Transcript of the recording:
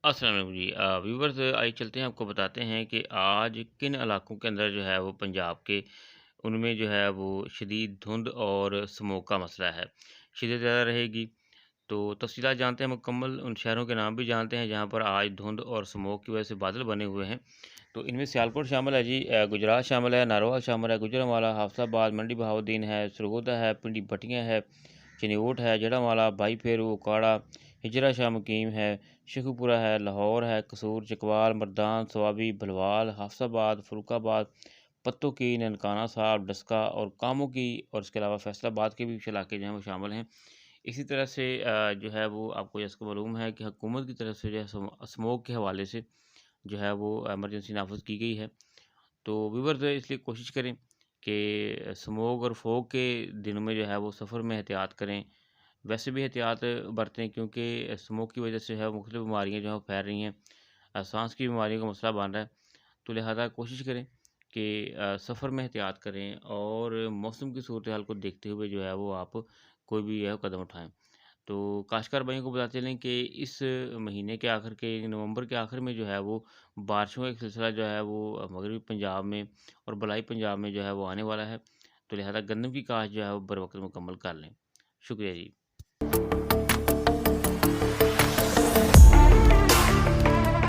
अस्सलाम वालेकुम जी। व्यूवर्स, आइए चलते हैं, आपको बताते हैं कि आज किन इलाकों के अंदर जो है वो पंजाब के, उनमें जो है वो शदीद धुंध और स्मोक का मसला है। शिद्दत ज़्यादा रहेगी। तो तफ़सीलात जानते हैं मुकम्मल, उन शहरों के नाम भी जानते हैं जहाँ पर आज धुंध और स्मोक की वजह से बादल बने हुए हैं। तो इनमें सियालकोट शामिल है जी, गुजरात शामिल है, नारोवाल शामिल है, गुजरांवाला, हाफसाबाद, मंडी बहाउद्दीन है, सरगोदा है, पिंडी भटियां है, चिन्योट है, जड़ांवाला, भाई फेरू, उकाड़ा, हिजरा शाह मुकीम है, शेखुपुरा है, लाहौर है, कसूर, चकवाल, मर्दान, स्वाबी, भलवाल, हाफसाबाद, फरुखाबाद, पत्तों की, ननकाना साहब, डस्का और कामों की, और इसके अलावा फैसलाबाद के भी कुछ इलाके जो हैं वो शामिल हैं। इसी तरह से जो है वो आपको जैसे कि मालूम है कि हुकूमत की तरफ से जो है स्मोक के हवाले से जो है वो इमरजेंसी नाफिज की गई है। तो व्यूअर्स, इसलिए कोशिश करें कि स्मोक और फॉग के दिनों में जो है वो सफ़र में एहतियात करें। वैसे भी एहतियात बरतें, क्योंकि स्मोक की वजह से है मुख्तलिफ़ बीमारियाँ जो हैं वो फैल रही हैं। साँस की बीमारियों का मसला बन रहा है। तो लिहाज़ा कोशिश करें कि सफ़र में एहतियात करें और मौसम की सूरत हाल को देखते हुए जो है वो आप कोई भी है कदम उठाएँ। तो काश्तकार भाइयों को बताते चलें कि इस महीने के आखिर के, नवंबर के आखिर में जो है वो बारिशों का एक सिलसिला जो है वो मगरबी पंजाब में और बलाई पंजाब में जो है वो आने वाला है। तो लिहाज़ा गंदम की काश्त जो है वो बर वक़्त मुकम्मल कर लें। शुक्रिया जी।